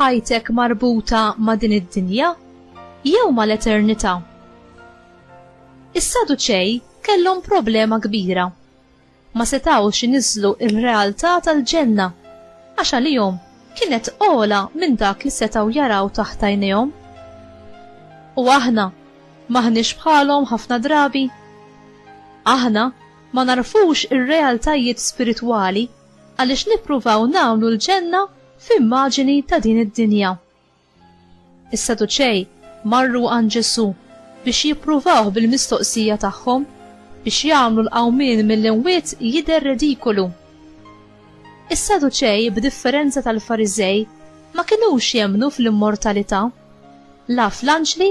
ħajtek marbuta ma' din id-dinja jew mal-eternità? Is-Saduċej kellhom problema kbira. Ma setgħux iniżlu r-realtà tal-ġenna għax għalihom kienet ogħla minn dak li setgħu jaraw taħt għajnejhom. U aħna maħniex bħalhom ħafna drabi. Aħna ma narfux ir-realtajiet spiritwali għaliex nippruvaw nagħmlu l-ġenna f'immaġini ta' din id-dinja. Is-Saduċej marru għand Ġesu biex jippruvaw bil-mistoqsija tagħhom biex jagħmlu l-qawmien mill-imwiet jidher redikolu. Is-Saduċej b'differenza tal-Fariżej ma kinux jemmnu fl-immortalità, la fl-anġli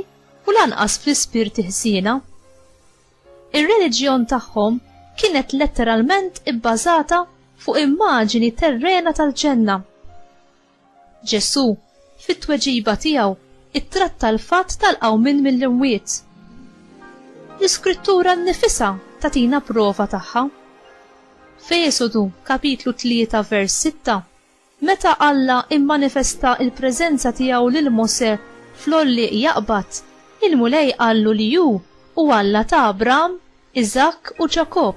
u lanqas fl-ispirti ħsiena. Ir-reliġjon tagħhom kienet letteralment ibbażata fuq immaġini terrena tal-ġenna. Ġesu fit-tweġiba tiegħu ittratta l-fatt tal-qawmien mill-imwiet. L-Iskrittura nnifisha tagħtina prova tagħha. F'Esodu kapitlu 3 vers 6 meta Alla immanifesta il-preżenza tiegħu lil Mosè fl-olli jaqbad, il-mulej qallu li hu u Alla ta' Abram, Iżak u Ġakob.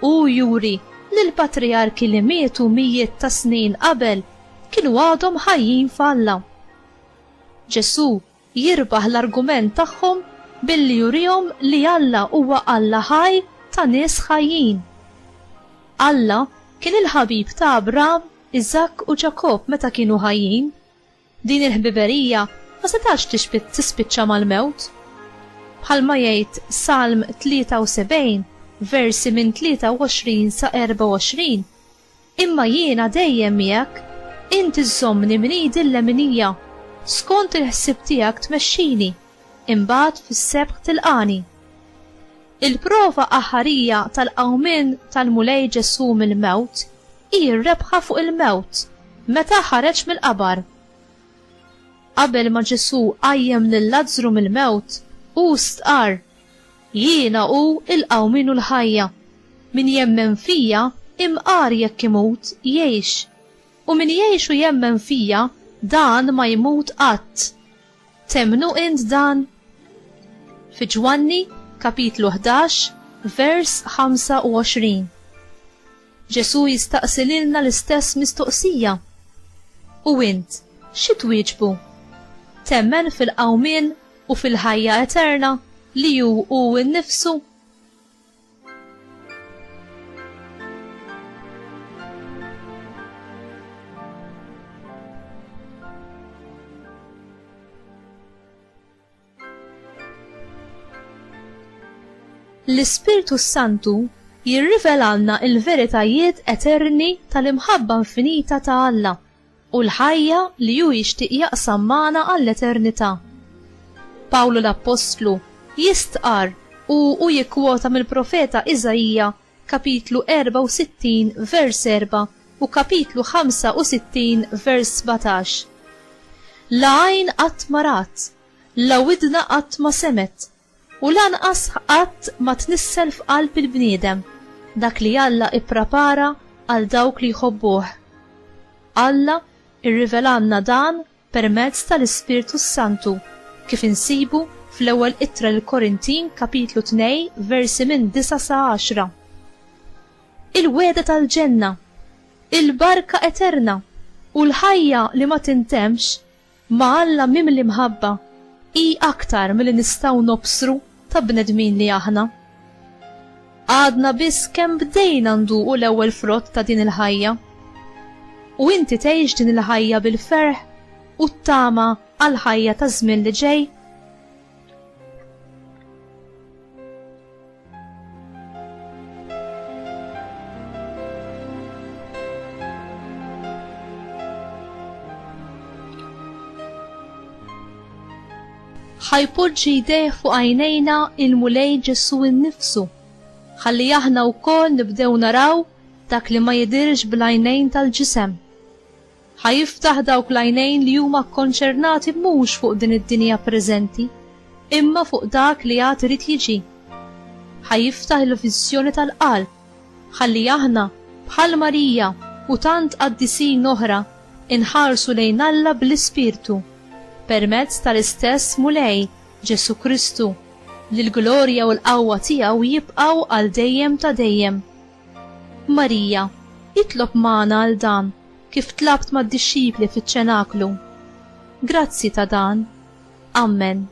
U juri li l-patriarki li mietu mijiet ta' snin qabel kienu għadhom ħajjin f'Alla. Ġesu jirbaħ l-argument tagħhom billi jurihom li Alla huwa Alla ħaj ta' nies ħajjin. Alla kien il-ħabib ta' Abram, Iżak u Ġakob meta kienu ħajjin. Din il-ħbiberija ma setax tispiċċa mal-mewt. Bħalma jgħid Salm 73 versi minn 23 sa 24, imma jiena dejjem miegħek, inti żommni minn idi l-leminija, skont il-ħsieb tiegħek tmexxini, imbagħad fis-sebħ tilqani. Il-prova aħħarija tal-qawmien tal-mulej Ġesu mill-mewt hi r-rebħa fuq il-mewt meta ħareġ mill-qabar. Qabel ma Ġesu qajjem lil Lażru mill-mewt u stqar, jiena hu il-qawmien u l-ħajja, min jemmen fija imqar jekk imut jgħix, u min jgħix u jemmen fija dan ma jmut qatt. Temnu int dan? Fi Ġwanni kapitlu 11 vers 25. Ġesu jistaqsililna l-istess mistoqsija. U int, xi twieġbu? Temmen fil-qawmien u fil-ħajja eterna li hu nnifsu? L-Ispiritu Santu jirrivelalna il-veritajiet eterni tal-imħabba infinita ta' Alla u l-ħajja li hu jixtieq jaqsam magħna għall-eternità. Pawlu l-Apostlu jistqar u jikkwota mill-profeta Iżajija kapitlu 64 vers 4 u kapitlu 65 vers 17. La għajn qatt ma rat, la widna qatt ma semet, u lanqas qatt ma tnissel f'qalb il-bniedem dak li Alla ipprepara għal dawk li jħobbuh. Alla irrivelanna dan permezz tal-Ispiritu Santu kif insibu fl-ewwel ittra l-Korintin kapitlu 2 versi minn 9 sa 10. Il-weda tal-ġenna, il-barka eterna u l-ħajja li ma tintemx ma Alla mimli mħabba hi aktar milli nistgħu nobsru ta' bnedmin li aħna. Għadna biss kemm bdejna nduqu l-ewwel frott ta' din il-ħajja. U inti tgħix din il-ħajja bil-ferħ u t-tama għal-ħajja ta' żmien li ġej. ħajpoġġi jdejh fuq għajnejna il-mulej Ġesu nnifsu, ħalli aħna wkoll nibdew naraw dak li ma jidirx bl-għajnejn tal-ġisem. Ħajiftaħ dawk l-għajnejn li huma kkonċernati mhux fuq din id-dinja preżenti, imma fuq dak li għad irid jiġi. Ħajiftaħ il-viżjoni tal-qalb, ħalli aħna bħal Marija u tant qaddisin oħra inħarsu lejn Alla bl-Ispirtu permezz tal-istess Mulej Ġesu Kristu li l-glorja u l-qawwa tiegħu jibqgħu għal dejjem ta' dejjem. Marija, itlob magħna għal dan kif tlabt mad-dixxipli fiċ-ċenaklu. Grazzi ta' dan. Amen.